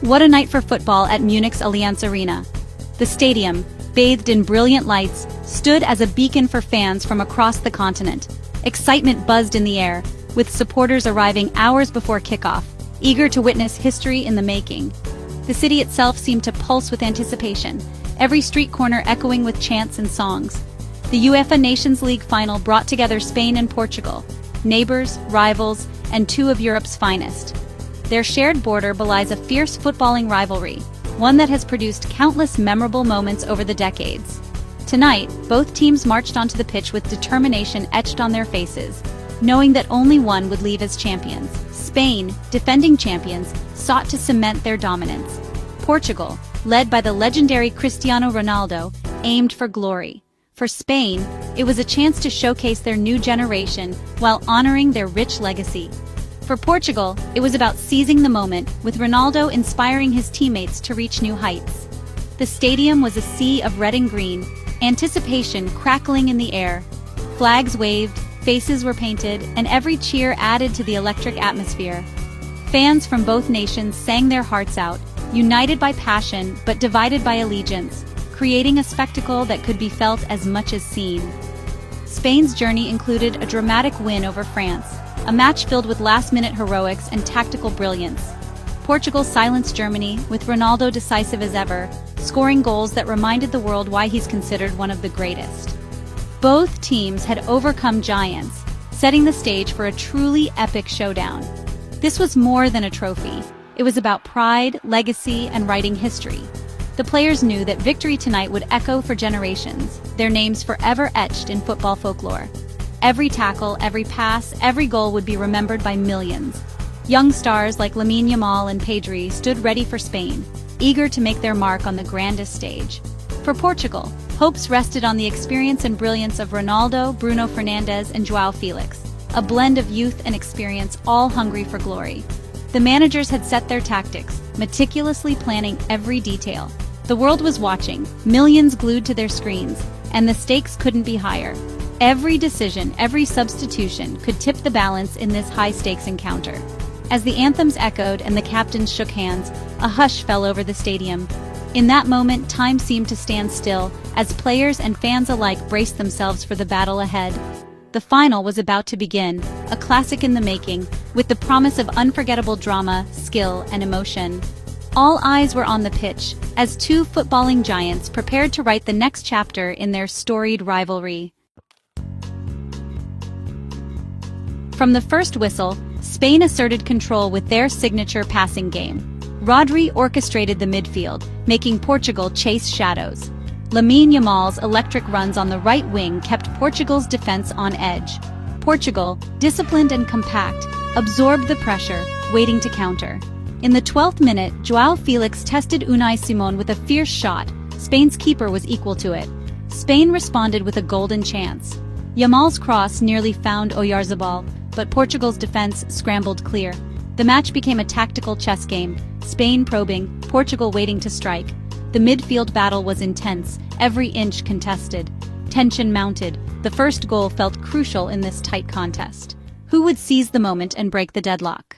What a night for football at Munich's Allianz Arena. The stadium, bathed in brilliant lights, stood as a beacon for fans from across the continent. Excitement buzzed in the air, with supporters arriving hours before kickoff, eager to witness history in the making. The city itself seemed to pulse with anticipation, every street corner echoing with chants and songs. The UEFA Nations League Final brought together Spain and Portugal, neighbors, rivals, and two of Europe's finest. Their shared border belies a fierce footballing rivalry, one that has produced countless memorable moments over the decades. Tonight, both teams marched onto the pitch with determination etched on their faces, knowing that only one would leave as champions. Spain, defending champions, sought to cement their dominance. Portugal, led by the legendary Cristiano Ronaldo, aimed for glory. For Spain, it was a chance to showcase their new generation while honoring their rich legacy. For Portugal, it was about seizing the moment, with Ronaldo inspiring his teammates to reach new heights. The stadium was a sea of red and green, anticipation crackling in the air. Flags waved, faces were painted, and every cheer added to the electric atmosphere. Fans from both nations sang their hearts out, united by passion but divided by allegiance, creating a spectacle that could be felt as much as seen. Spain's journey included a dramatic win over France, a match filled with last-minute heroics and tactical brilliance. Portugal silenced Germany, with Ronaldo decisive as ever, scoring goals that reminded the world why he's considered one of the greatest. Both teams had overcome giants, setting the stage for a truly epic showdown. This was more than a trophy. It was about pride, legacy, and writing history. The players knew that victory tonight would echo for generations, their names forever etched in football folklore. Every tackle, every pass, every goal would be remembered by millions. Young stars like Lamine Yamal and Pedri stood ready for Spain, eager to make their mark on the grandest stage. For Portugal, hopes rested on the experience and brilliance of Ronaldo, Bruno Fernandes, and João Felix, a blend of youth and experience, all hungry for glory. The managers had set their tactics, meticulously planning every detail. The world was watching, millions glued to their screens, and the stakes couldn't be higher. Every decision, every substitution could tip the balance in this high-stakes encounter. As the anthems echoed and the captains shook hands, a hush fell over the stadium. In that moment, time seemed to stand still, as players and fans alike braced themselves for the battle ahead. The final was about to begin, a classic in the making, with the promise of unforgettable drama, skill, and emotion. All eyes were on the pitch, as two footballing giants prepared to write the next chapter in their storied rivalry. From the first whistle, Spain asserted control with their signature passing game. Rodri orchestrated the midfield, making Portugal chase shadows. Lamine Yamal's electric runs on the right wing kept Portugal's defense on edge. Portugal, disciplined and compact, absorbed the pressure, waiting to counter. In the 12th minute, João Felix tested Unai Simon with a fierce shot. Spain's keeper was equal to it. Spain responded with a golden chance. Yamal's cross nearly found Oyarzabal, but Portugal's defense scrambled clear. The match became a tactical chess game, Spain probing, Portugal waiting to strike. The midfield battle was intense, every inch contested. Tension mounted. The first goal felt crucial in this tight contest. Who would seize the moment and break the deadlock?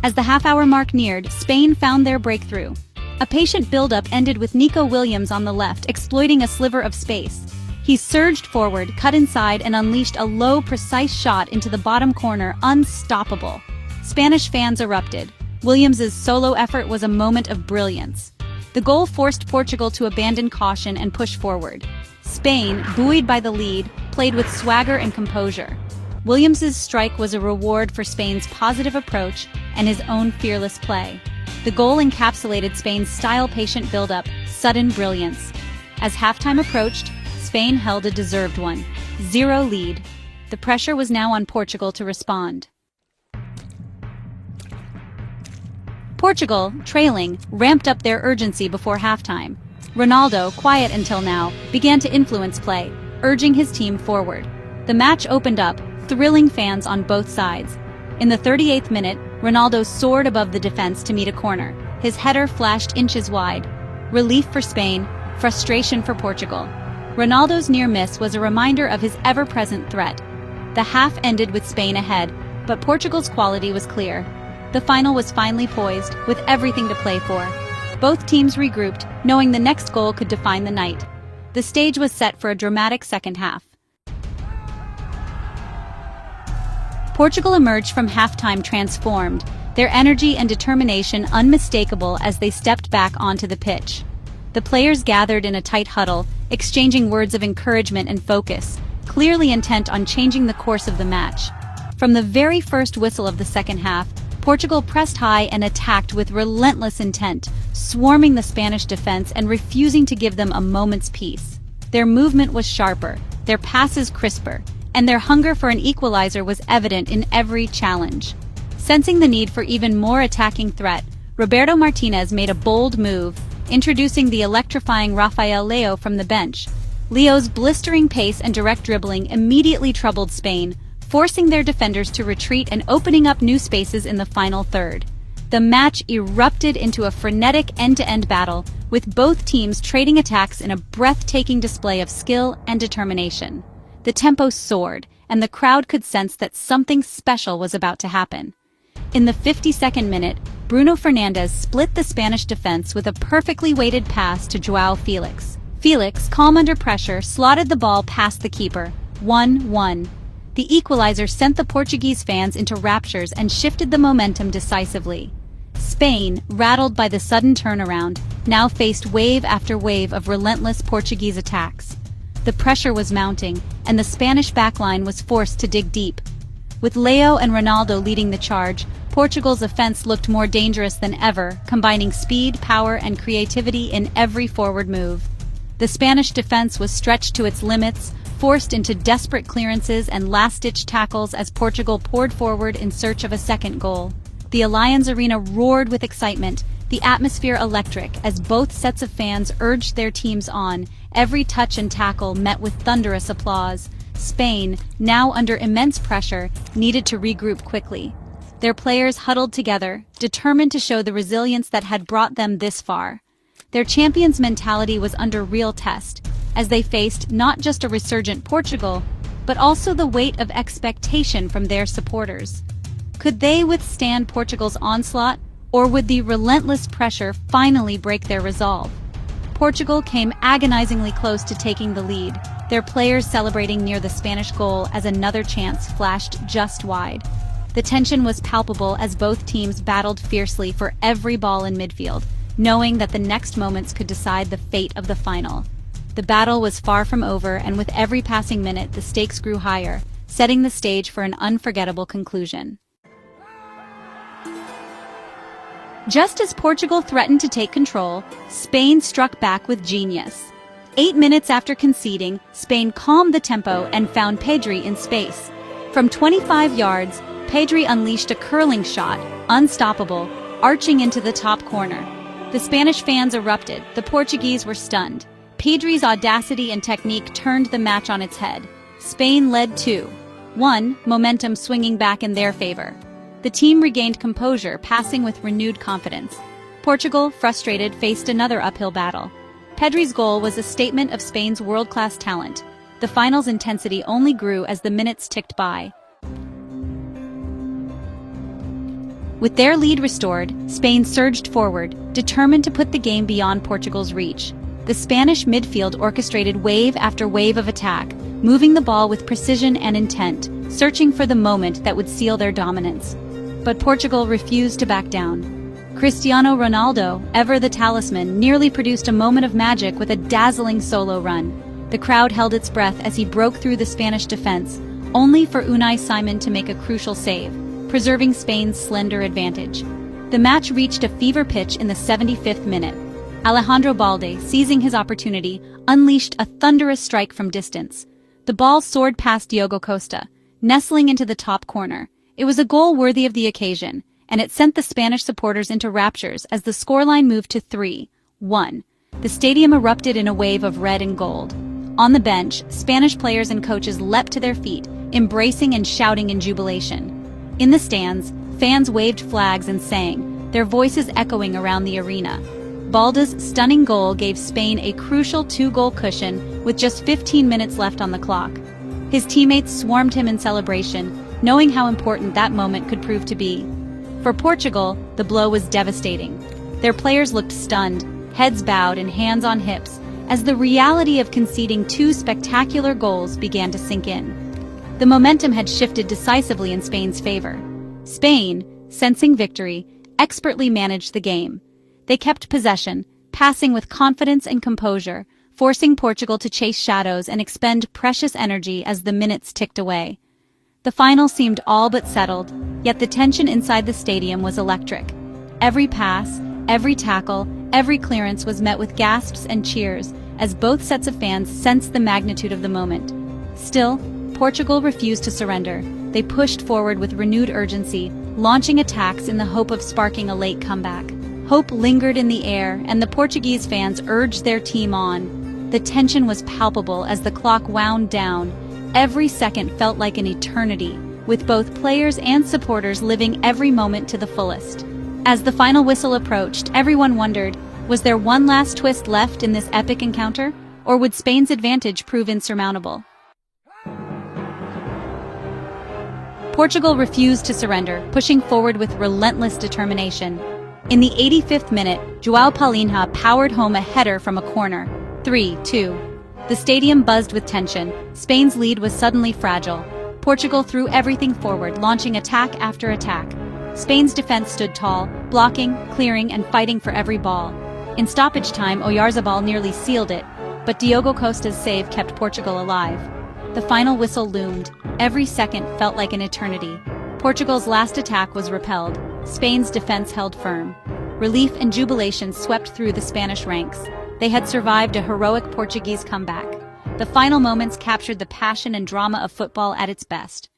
As the half-hour mark neared, Spain found their breakthrough. A patient build-up ended with Nico Williams on the left exploiting a sliver of space. He surged forward, cut inside, and unleashed a low, precise shot into the bottom corner, unstoppable. Spanish fans erupted. Williams's solo effort was a moment of brilliance. The goal forced Portugal to abandon caution and push forward. Spain, buoyed by the lead, played with swagger and composure. Williams's strike was a reward for Spain's positive approach and his own fearless play. The goal encapsulated Spain's style-patient build-up, sudden brilliance. As halftime approached, Spain held a deserved 1-0 lead. The pressure was now on Portugal to respond. Portugal, trailing, ramped up their urgency before halftime. Ronaldo, quiet until now, began to influence play, urging his team forward. The match opened up, thrilling fans on both sides. In the 38th minute, Ronaldo soared above the defense to meet a corner. His header flashed inches wide. Relief for Spain, frustration for Portugal. Ronaldo's near miss was a reminder of his ever-present threat. The half ended with Spain ahead, but Portugal's quality was clear. The final was finally poised, with everything to play for. Both teams regrouped, knowing the next goal could define the night. The stage was set for a dramatic second half. Portugal emerged from halftime transformed, their energy and determination unmistakable as they stepped back onto the pitch. The players gathered in a tight huddle, exchanging words of encouragement and focus, clearly intent on changing the course of the match. From the very first whistle of the second half, Portugal pressed high and attacked with relentless intent, swarming the Spanish defense and refusing to give them a moment's peace. Their movement was sharper, their passes crisper, and their hunger for an equalizer was evident in every challenge. Sensing the need for even more attacking threat, Roberto Martinez made a bold move, introducing the electrifying Rafael Leo from the bench. Leo's blistering pace and direct dribbling immediately troubled Spain, forcing their defenders to retreat and opening up new spaces in the final third. The match erupted into a frenetic end-to-end battle, with both teams trading attacks in a breathtaking display of skill and determination. The tempo soared, and the crowd could sense that something special was about to happen. In the 52nd minute, Bruno Fernandes split the Spanish defense with a perfectly weighted pass to João Felix. Felix, calm under pressure, slotted the ball past the keeper. 1-1. The equalizer sent the Portuguese fans into raptures and shifted the momentum decisively. Spain, rattled by the sudden turnaround, now faced wave after wave of relentless Portuguese attacks. The pressure was mounting, and the Spanish backline was forced to dig deep. With Leo and Ronaldo leading the charge, Portugal's offense looked more dangerous than ever, combining speed, power, and creativity in every forward move. The Spanish defense was stretched to its limits, forced into desperate clearances and last-ditch tackles as Portugal poured forward in search of a second goal. The Allianz Arena roared with excitement, the atmosphere electric as both sets of fans urged their teams on, every touch and tackle met with thunderous applause. Spain, now under immense pressure, needed to regroup quickly. Their players huddled together, determined to show the resilience that had brought them this far. Their champions' mentality was under real test, as they faced not just a resurgent Portugal, but also the weight of expectation from their supporters. Could they withstand Portugal's onslaught, or would the relentless pressure finally break their resolve? Portugal came agonizingly close to taking the lead, their players celebrating near the Spanish goal as another chance flashed just wide. The tension was palpable as both teams battled fiercely for every ball in midfield, knowing that the next moments could decide the fate of the final. The battle was far from over, and with every passing minute the stakes grew higher, setting the stage for an unforgettable conclusion. Just as Portugal threatened to take control, Spain struck back with genius. 8 minutes after conceding, Spain calmed the tempo and found Pedri in space. From 25 yards, Pedri unleashed a curling shot, unstoppable, arching into the top corner. The Spanish fans erupted, the Portuguese were stunned. Pedri's audacity and technique turned the match on its head. Spain led 2-1, momentum swinging back in their favor. The team regained composure, passing with renewed confidence. Portugal, frustrated, faced another uphill battle. Pedri's goal was a statement of Spain's world-class talent. The final's intensity only grew as the minutes ticked by. With their lead restored, Spain surged forward, determined to put the game beyond Portugal's reach. The Spanish midfield orchestrated wave after wave of attack, moving the ball with precision and intent, searching for the moment that would seal their dominance. But Portugal refused to back down. Cristiano Ronaldo, ever the talisman, nearly produced a moment of magic with a dazzling solo run. The crowd held its breath as he broke through the Spanish defense, only for Unai Simon to make a crucial save, preserving Spain's slender advantage. The match reached a fever pitch in the 75th minute. Alejandro Balde, seizing his opportunity, unleashed a thunderous strike from distance. The ball soared past Diogo Costa, nestling into the top corner. It was a goal worthy of the occasion, and it sent the Spanish supporters into raptures as the scoreline moved to 3-1. The stadium erupted in a wave of red and gold. On the bench, Spanish players and coaches leapt to their feet, embracing and shouting in jubilation. In the stands, fans waved flags and sang, their voices echoing around the arena. Balde's stunning goal gave Spain a crucial 2-goal cushion with just 15 minutes left on the clock. His teammates swarmed him in celebration, knowing how important that moment could prove to be. For Portugal, the blow was devastating. Their players looked stunned, heads bowed and hands on hips, as the reality of conceding two spectacular goals began to sink in. The momentum had shifted decisively in Spain's favor. Spain, sensing victory, expertly managed the game. They kept possession, passing with confidence and composure, forcing Portugal to chase shadows and expend precious energy as the minutes ticked away. The final seemed all but settled, yet the tension inside the stadium was electric. Every pass, every tackle, every clearance was met with gasps and cheers as both sets of fans sensed the magnitude of the moment. Still, Portugal refused to surrender. They pushed forward with renewed urgency, launching attacks in the hope of sparking a late comeback. Hope lingered in the air, and the Portuguese fans urged their team on. The tension was palpable as the clock wound down. Every second felt like an eternity, with both players and supporters living every moment to the fullest. As the final whistle approached, everyone wondered, was there one last twist left in this epic encounter, or would Spain's advantage prove insurmountable? Portugal refused to surrender, pushing forward with relentless determination. In the 85th minute, João Palhinha powered home a header from a corner. 3-2. The stadium buzzed with tension. Spain's lead was suddenly fragile. Portugal threw everything forward, launching attack after attack. Spain's defense stood tall, blocking, clearing, and fighting for every ball. In stoppage time, Oyarzabal nearly sealed it, but Diogo Costa's save kept Portugal alive. The final whistle loomed. Every second felt like an eternity. Portugal's last attack was repelled. Spain's defense held firm. Relief and jubilation swept through the Spanish ranks. They had survived a heroic Portuguese comeback. The final moments captured the passion and drama of football at its best.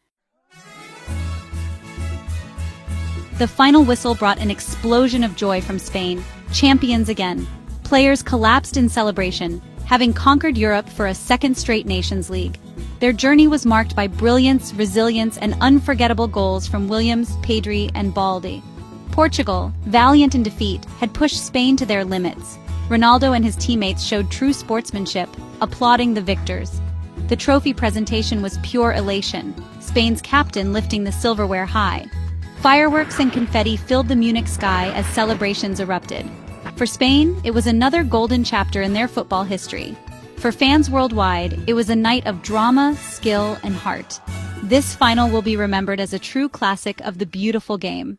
The final whistle brought an explosion of joy from Spain, champions again. Players collapsed in celebration, having conquered Europe for a second straight Nations League. Their journey was marked by brilliance, resilience, and unforgettable goals from Williams, Pedri, and Baldi. Portugal, valiant in defeat, had pushed Spain to their limits. Ronaldo and his teammates showed true sportsmanship, applauding the victors. The trophy presentation was pure elation, Spain's captain lifting the silverware high. Fireworks and confetti filled the Munich sky as celebrations erupted. For Spain, it was another golden chapter in their football history. For fans worldwide, it was a night of drama, skill, and heart. This final will be remembered as a true classic of the beautiful game.